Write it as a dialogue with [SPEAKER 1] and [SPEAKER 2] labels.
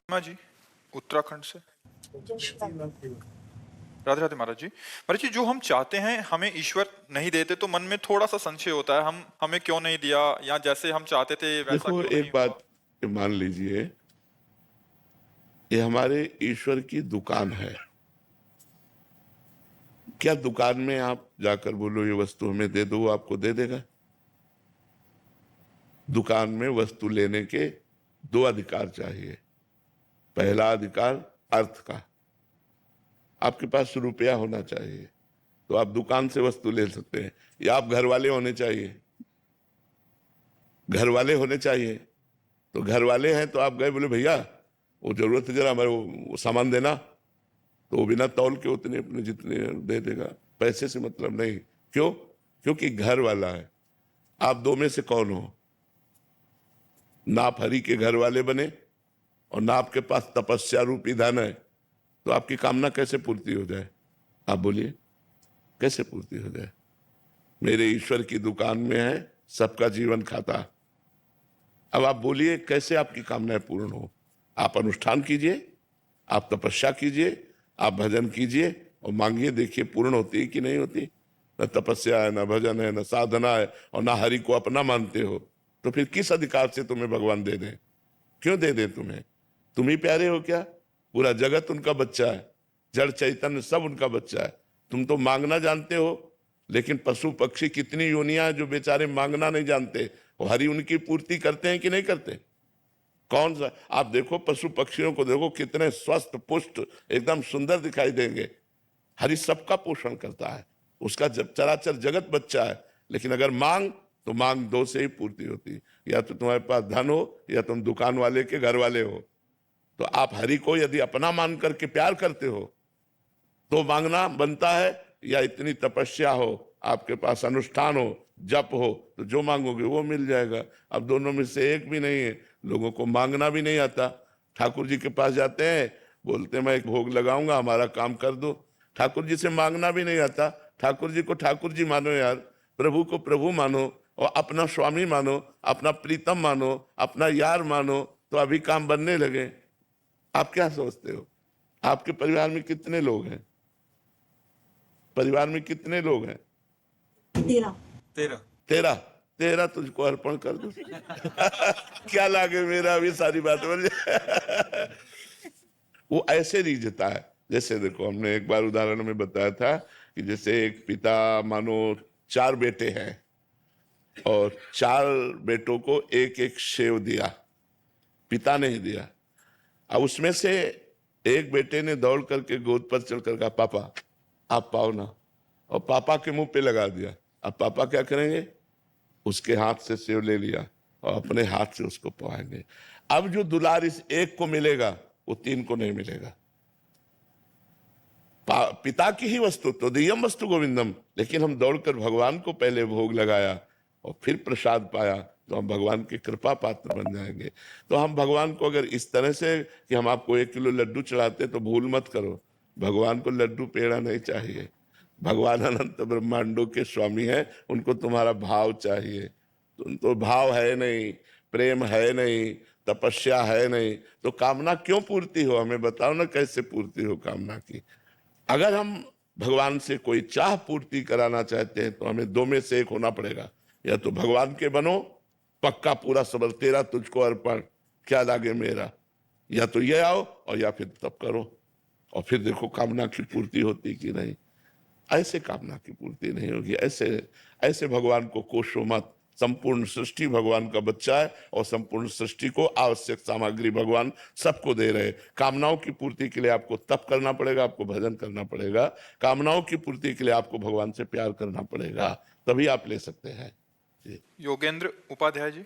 [SPEAKER 1] शर्मा जी उत्तराखंड से। राधे राधे महाराज जी। महाराज जी, जो हम चाहते हैं हमें ईश्वर नहीं देते तो मन में थोड़ा सा संशय होता है, हम हमें क्यों नहीं दिया, या जैसे हम चाहते थे वैसा
[SPEAKER 2] देखो,
[SPEAKER 1] क्यों नहीं
[SPEAKER 2] एक
[SPEAKER 1] हुआ।
[SPEAKER 2] बात मान लीजिए, ये हमारे ईश्वर की दुकान है। क्या दुकान में आप जाकर बोलो ये वस्तु हमें दे दो, वो आपको दे देगा? दुकान में वस्तु लेने के दो अधिकार चाहिए। पहला अधिकार अर्थ का, आपके पास रुपया होना चाहिए तो आप दुकान से वस्तु ले सकते हैं, या आप घर वाले होने चाहिए। घर वाले होने चाहिए तो घर वाले हैं तो आप गए, बोले भैया वो जरूरत है जरा हमारे वो सामान देना, तो वो बिना तौल के उतने अपने जितने दे देगा, पैसे से मतलब नहीं। क्यों? क्योंकि घर वाला है। आप दो में से कौन हो? ना आप हरि के घर वाले बने और ना आपके पास तपस्या रूपी धन है, तो आपकी कामना कैसे पूर्ति हो जाए? आप बोलिए, कैसे पूर्ति हो जाए? मेरे ईश्वर की दुकान में है सबका जीवन खाता। अब आप बोलिए कैसे आपकी कामनाएं पूर्ण हो? आप अनुष्ठान कीजिए, आप तपस्या कीजिए, आप भजन कीजिए और मांगिए, देखिए पूर्ण होती है कि नहीं होती। न तपस्या है, न भजन है, न साधना है, और न हरि को अपना मानते हो, तो फिर किस अधिकार से तुम्हें भगवान दे दें? क्यों दे दें तुम्हें? तुम ही प्यारे हो क्या? पूरा जगत उनका बच्चा है, जड़ चैतन्य सब उनका बच्चा है। तुम तो मांगना जानते हो, लेकिन पशु पक्षी कितनी योनियां हैं जो बेचारे मांगना नहीं जानते, और हरि उनकी पूर्ति करते हैं कि नहीं करते? कौन सा? आप देखो पशु पक्षियों को, देखो कितने स्वस्थ पुष्ट एकदम सुंदर दिखाई देंगे। हरि सबका पोषण करता है, उसका जब चराचर जगत बच्चा है। लेकिन अगर मांग तो मांग दो से ही पूर्ति होती है, या तो तुम्हारे पास धन हो या तुम दुकान वाले के घर वाले हो। तो आप हरि को यदि अपना मान करके प्यार करते हो तो मांगना बनता है, या इतनी तपस्या हो, आपके पास अनुष्ठान हो, जप हो, तो जो मांगोगे वो मिल जाएगा। अब दोनों में से एक भी नहीं है। लोगों को मांगना भी नहीं आता। ठाकुर जी के पास जाते हैं, बोलते हैं मैं एक भोग लगाऊंगा, हमारा काम कर दो। ठाकुर जी से मांगना भी नहीं आता। ठाकुर जी को ठाकुर जी मानो यार, प्रभु को प्रभु मानो, और अपना स्वामी मानो, अपना प्रीतम मानो, अपना यार मानो, तो अभी काम बनने लगे। आप क्या सोचते हो? आपके परिवार में कितने लोग हैं? परिवार में कितने लोग हैं?
[SPEAKER 3] 13।
[SPEAKER 2] 13। 13 तुझको अर्पण कर दो। क्या लागे मेरा, अभी सारी बात बोल जाए। वो ऐसे रीझता है, जैसे देखो हमने एक बार उदाहरण में बताया था कि जैसे एक पिता मानो 4 बेटे हैं और 4 बेटों को एक एक सेव दिया, पिता ने ही दिया। अब उसमें से एक बेटे ने दौड़ करके गोद पर चल कर कहा पापा आप पाओ ना, और पापा के मुंह पे लगा दिया। अब पापा क्या करेंगे? उसके हाथ से सेव ले लिया और अपने हाथ से उसको पवाएंगे। अब जो दुलार इस एक को मिलेगा वो 3 को नहीं मिलेगा। पिता की ही वस्तु तो दियम वस्तु गोविंदम, लेकिन हम दौड़कर भगवान को पहले भोग लगाया और फिर प्रसाद पाया, तो हम भगवान की कृपा पात्र बन जाएंगे। तो हम भगवान को अगर इस तरह से कि हम आपको 1 किलो लड्डू चढ़ाते, तो भूल मत करो, भगवान को लड्डू पेड़ा नहीं चाहिए। भगवान अनंत ब्रह्मांडों के स्वामी हैं, उनको तुम्हारा भाव चाहिए। तुम तो भाव है नहीं, प्रेम है नहीं, तपस्या है नहीं, तो कामना क्यों पूर्ति हो? हमें बताओ ना कैसे पूर्ति हो कामना की। अगर हम भगवान से कोई चाह पूर्ति कराना चाहते हैं तो हमें 2 में से एक होना पड़ेगा, या तो भगवान के बनो पक्का पूरा सबर, तेरा तुझको अर्पण, क्या लागे मेरा, या तो ये आओ, और या फिर तब करो, और फिर देखो कामना की पूर्ति होती कि नहीं। ऐसे कामना की पूर्ति नहीं होगी। ऐसे भगवान को कोसो मत। संपूर्ण सृष्टि भगवान का बच्चा है, और संपूर्ण सृष्टि को आवश्यक सामग्री भगवान सबको दे रहे। कामनाओं की पूर्ति के लिए आपको तप करना पड़ेगा, आपको भजन करना पड़ेगा। कामनाओं की पूर्ति के लिए आपको भगवान से प्यार करना पड़ेगा, तभी आप ले सकते हैं।
[SPEAKER 1] योगेंद्र उपाध्याय जी।